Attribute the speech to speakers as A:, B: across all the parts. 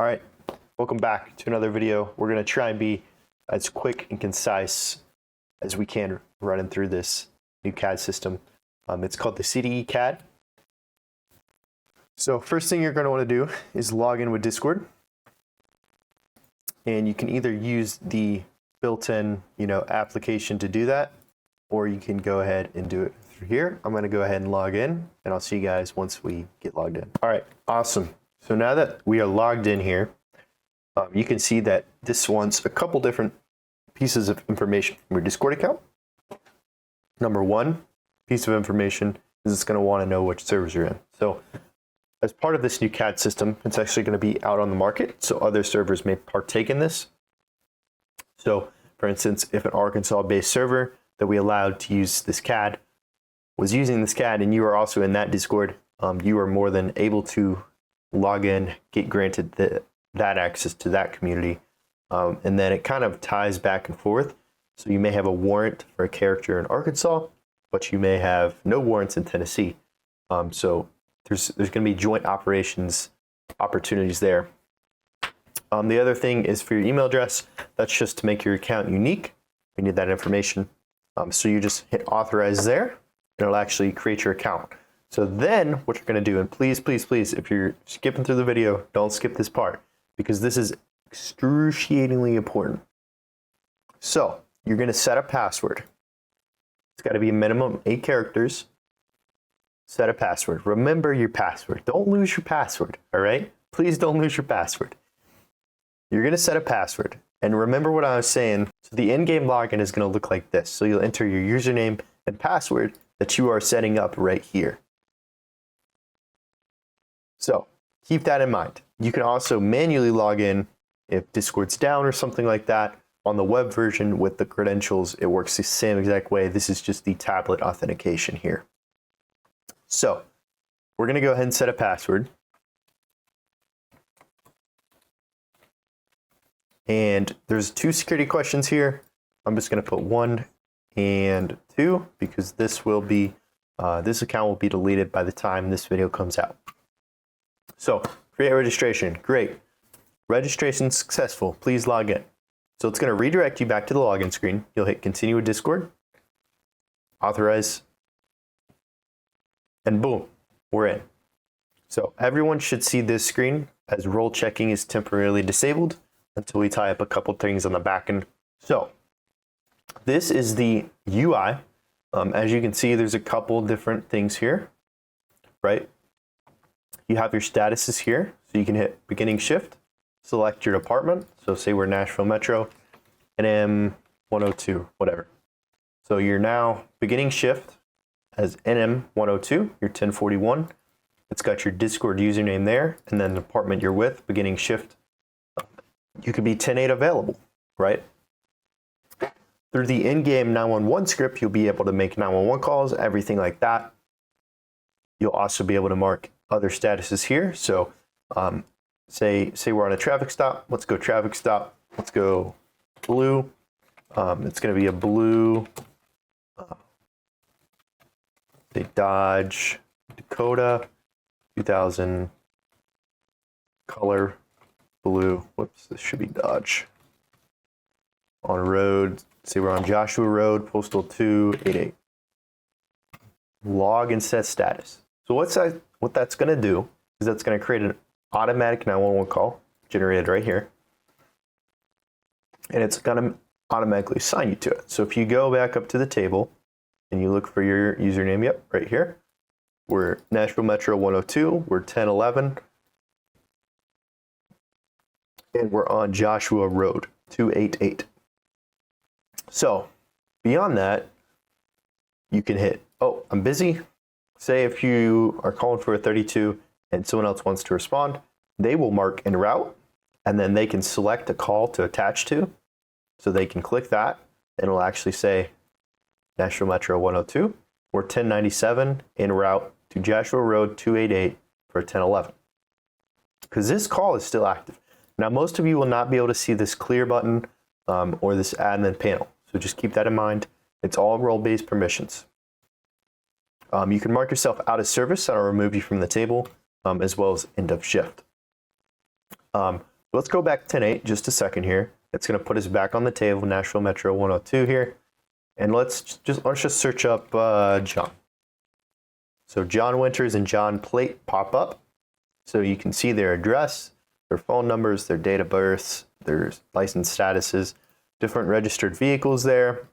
A: All right, welcome back to another video. We're gonna try and be as quick and concise as we can running through this new CAD system. It's called the CDE CAD. So first thing you're gonna wanna do is log in with Discord. And you can either use the built-in, application to do that, or you can go ahead and do it through here. I'm gonna go ahead and log in, and I'll see you guys once we get logged in. All right, awesome. So now that we are logged in here, you can see that this wants a couple different pieces of information from your Discord account. Number one piece of information is it's going to want to know which servers you're in. So as part of this new CAD system, it's actually going to be out on the market, so other servers may partake in this. So for instance, if an Arkansas-based server that we allowed to use this CAD was using this CAD and you are also in that Discord, you are more than able to log in, get granted that access to that community, and then it kind of ties back and forth. So you may have a warrant for a character in Arkansas, but you may have no warrants in Tennessee. So there's going to be joint operations opportunities there. The other thing is for your email address. That's just to make your account unique. We need that information. So you just hit authorize there, and it'll actually create your account. So then what you're going to do, and please, please, please, if you're skipping through the video, don't skip this part, because this is excruciatingly important. So you're going to set a password. It's got to be a minimum 8 characters. Set a password. Remember your password. Don't lose your password, all right? Please don't lose your password. You're going to set a password. And remember what I was saying. So the in-game login is going to look like this. So you'll enter your username and password that you are setting up right here. So keep that in mind. You can also manually log in if Discord's down or something like that. On the web version with the credentials, it works the same exact way. This is just the tablet authentication here. So we're going to go ahead and set a password. And there's 2 security questions here. I'm just going to put 1 and 2 because this will be this account will be deleted by the time this video comes out. So create registration, great. Registration successful, please log in. So it's going to redirect you back to the login screen. You'll hit continue with Discord, authorize, and boom, we're in. So everyone should see this screen as role checking is temporarily disabled until we tie up a couple things on the back end. So this is the UI. As you can see, there's a couple different things here, right? You have your statuses here, so you can hit beginning shift, select your department. So say we're Nashville Metro, NM 102, whatever. So you're now beginning shift as NM 102, you're 1041. It's got your Discord username there, and then the department you're with, beginning shift. You could be 10.8 available, right? Through the in-game 911 script, you'll be able to make 911 calls, everything like that. You'll also be able to mark other statuses here. So say we're on a traffic stop. Let's go traffic stop. Let's go blue. It's going to be a blue say Dodge Dakota 2000 color blue. Whoops, this should be Dodge. On road, say we're on Joshua Road, postal 288. Log and set status. So what that's going to do is that's going to create an automatic 911 call generated right here. And it's going to automatically assign you to it. So if you go back up to the table and you look for your username, yep, right here. We're Nashville Metro 102, we're 1011. And we're on Joshua Road 288. So beyond that, you can hit, oh, I'm busy. Say if you are calling for a 32 and someone else wants to respond, they will mark en route, and then they can select a call to attach to. So they can click that, and it'll actually say Nashville Metro 102. We're 1097 en route to Joshua Road 288 for 1011. Because this call is still active. Now, most of you will not be able to see this clear button or this admin panel. So just keep that in mind. It's all role-based permissions. You can mark yourself out of service, that'll remove you from the table, as well as end of shift. Let's go back 10.8 just a second here. It's going to put us back on the table, Nashville Metro 102 here. And let's just search up John. So John Winters and John Plate pop up. So you can see their address, their phone numbers, their date of births, their license statuses, different registered vehicles there,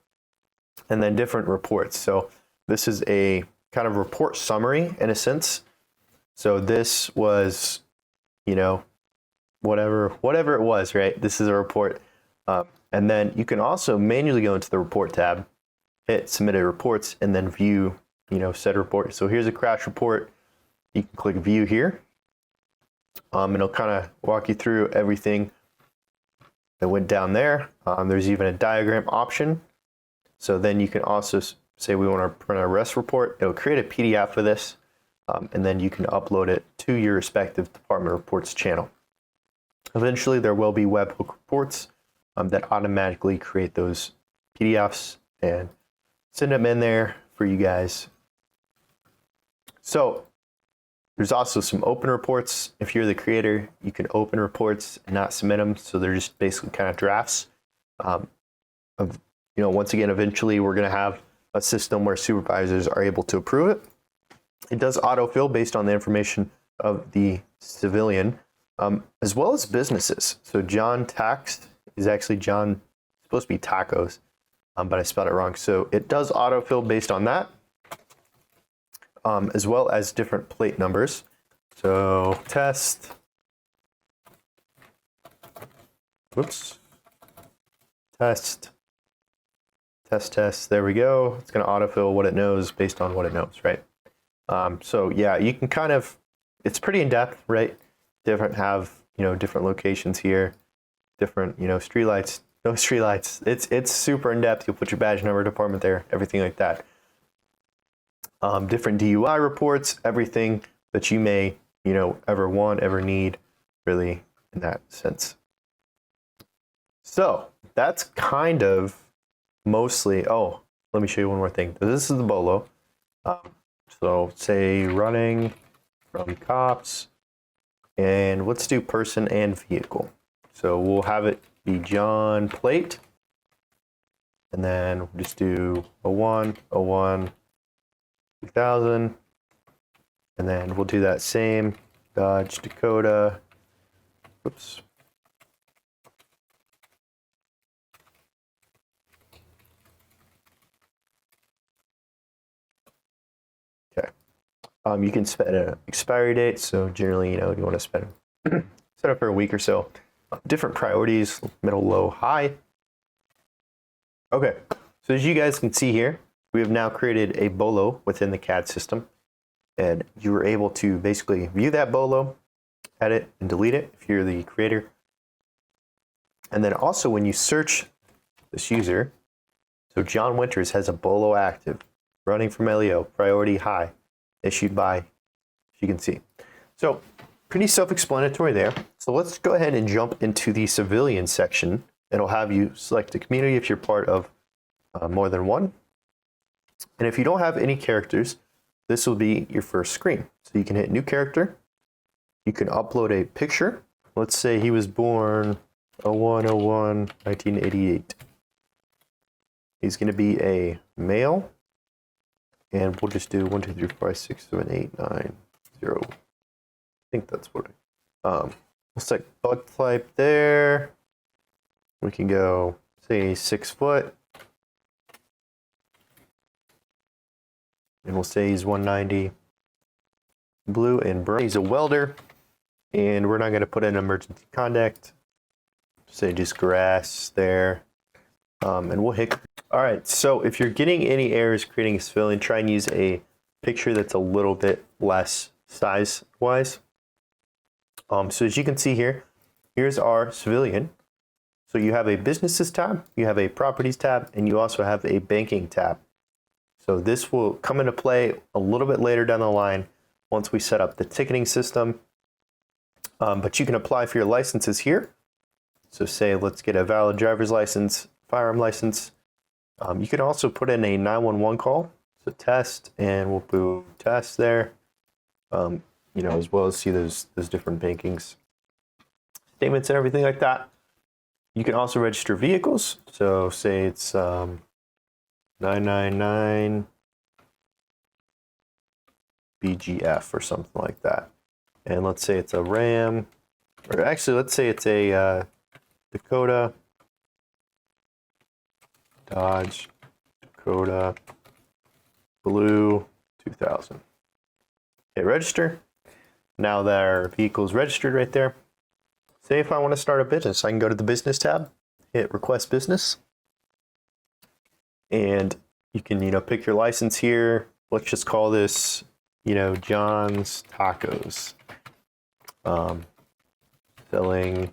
A: and then different reports. So this is a kind of report summary in a sense. So this was, you know, whatever it was, right? This is a report. And then you can also manually go into the report tab, hit submitted reports, and then view, you know, said report. So here's a crash report. You can click view here. It'll kind of walk you through everything that went down there. There's even a diagram option. So then you can also say we want to print a REST report. It'll create a PDF for this, and then you can upload it to your respective department reports channel. Eventually, there will be webhook reports that automatically create those PDFs and send them in there for you guys. So there's also some open reports. If you're the creator, you can open reports and not submit them. So they're just basically kind of drafts. You know, once again, eventually we're going to have a system where supervisors are able to approve it. It does autofill based on the information of the civilian, as well as businesses. So John Tax is actually John, supposed to be tacos, but I spelled it wrong. So it does autofill based on that, as well as different plate numbers. So test, whoops, test, there we go. It's going to autofill what it knows based on what it knows, right? So yeah, you can kind of, it's pretty in depth, right? Have, you know, different locations here, different, you know, streetlights, no streetlights. It's super in depth. You'll put your badge number, department there, everything like that. Different DUI reports, everything that you may, you know, ever want, ever need, really, in that sense. So that's kind of mostly, oh, let me show you one more thing. This is the BOLO. So say running from cops, and let's do person and vehicle. So we'll have it be John Plate, and then we'll just do 01, 2000, and then we'll do that same Dodge Dakota, oops. You can set an expiry date. So generally, you know, you want to set up for a week or so. Different priorities, middle, low, high. Okay, so as you guys can see here, we have now created a BOLO within the CAD system. And you were able to basically view that BOLO, edit and delete it if you're the creator. And then also when you search this user, so John Winters has a BOLO active, running from LEO, priority high, issued by, as you can see. So pretty self-explanatory there. So let's go ahead and jump into the civilian section. It'll have you select a community if you're part of more than one. And if you don't have any characters, this will be your first screen. So you can hit new character. You can upload a picture. Let's say he was born 1988. He's going to be a male. And we'll just do 1, 2, 3, 4, 5, 6, 7, 8, 9, 0. I think that's what we'll select bug type there. We can go, say, 6 foot. And we'll say he's 190. Blue and brown. He's a welder. And we're not going to put in emergency contact. Say just grass there. And we'll hit. All right, so if you're getting any errors creating a civilian, try and use a picture that's a little bit less size-wise. So as you can see here, here's our civilian. So you have a businesses tab, you have a properties tab, and you also have a banking tab. So this will come into play a little bit later down the line once we set up the ticketing system. But you can apply for your licenses here. So say, let's get a valid driver's license, firearm license. You can also put in a 911 call, so test, and we'll do test there. You know, as well as see those different bankings. statements and everything like that. You can also register vehicles. So say it's 999 BGF or something like that. And let's say it's a Ram, or actually let's say it's a Dakota, Dodge, Dakota, Blue 2000. Hit register. Now that our vehicle is registered right there. Say if I want to start a business, I can go to the business tab, hit request business, and you can, pick your license here. Let's just call this, John's Tacos. Selling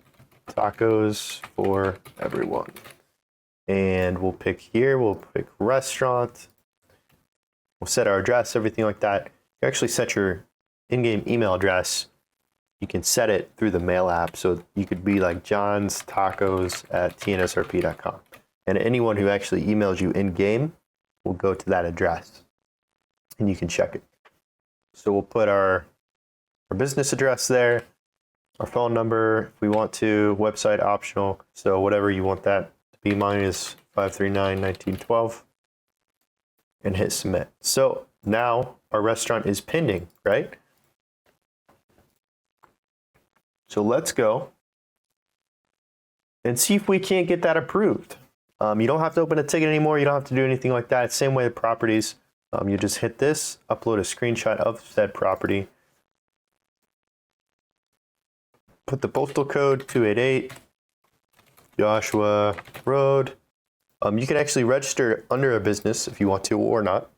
A: tacos for everyone. And we'll pick here, we'll pick restaurant. We'll set our address, everything like that. You actually set your in-game email address. You can set it through the mail app. So you could be like johnstacos@tnsrp.com. And anyone who actually emails you in-game will go to that address. And you can check it. So we'll put our business address there, our phone number if we want to, website optional. So whatever you want that to be. Mine is 539-1912. And hit submit. So now our restaurant is pending, right? So let's go and see if we can't get that approved. You don't have to open a ticket anymore. You don't have to do anything like that. It's same way with properties. You just hit this, upload a screenshot of said property. Put the postal code 288 Joshua Road. You can actually register under a business if you want to or not.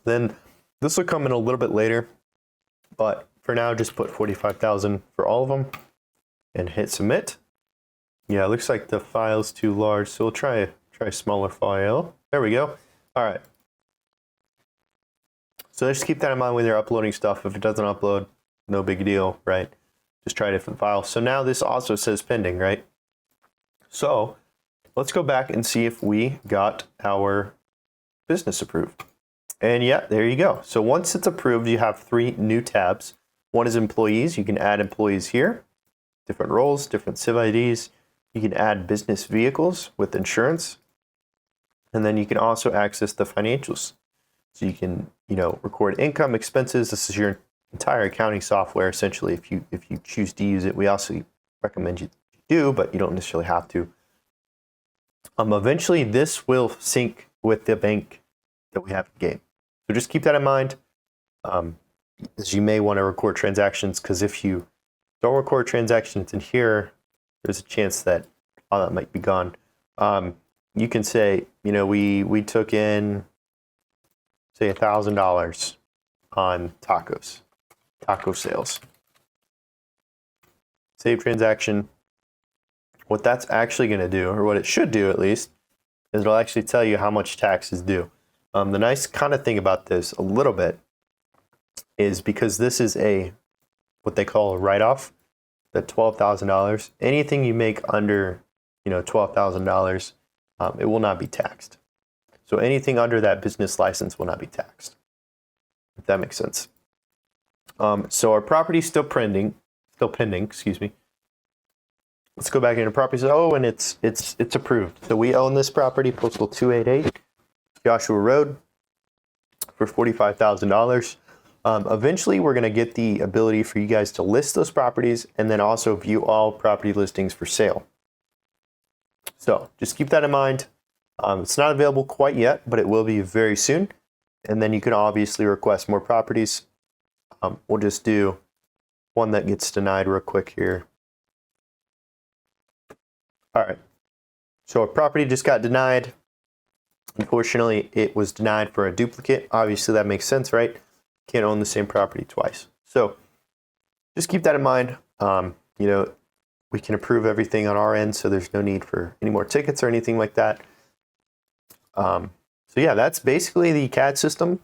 A: Then this will come in a little bit later, but for now, just put 45,000 for all of them and hit submit. Yeah, it looks like the file's too large, so we'll try a smaller file. There we go. All right. So just keep that in mind when you're uploading stuff. If it doesn't upload, no big deal, right? Just try a different file. So now this also says pending, right? So let's go back and see if we got our business approved. And yeah, there you go. So once it's approved, you have 3 new tabs. One is employees. You can add employees here, different roles, different civ IDs. You can add business vehicles with insurance. And then you can also access the financials. So you can, record income, expenses. This is your entire accounting software, essentially, if you choose to use it. We also recommend you do, but you don't necessarily have to. Eventually, this will sync with the bank that we have in game. So just keep that in mind, as you may want to record transactions, because if you don't record transactions in here, there's a chance that all that might be gone. You can say, we took in, say, $1,000 on taco sales. Save transaction. What that's actually going to do, or what it should do at least, is it'll actually tell you how much tax is due. The nice kind of thing about this a little bit is because this is what they call a write-off, the $12,000. Anything you make under, $12,000, it will not be taxed. So anything under that business license will not be taxed, if that makes sense. So our property is still pending, excuse me. Let's go back into properties. Oh, and it's approved. So we own this property, postal 288, Joshua Road, for $45,000. Eventually, we're going to get the ability for you guys to list those properties and then also view all property listings for sale. So just keep that in mind. It's not available quite yet, but it will be very soon. And then you can obviously request more properties. We'll just do one that gets denied real quick here. All right. So a property just got denied. Unfortunately, it was denied for a duplicate. Obviously, that makes sense, right? Can't own the same property twice. So just keep that in mind. We can approve everything on our end, so there's no need for any more tickets or anything like that. So yeah, that's basically the CAD system.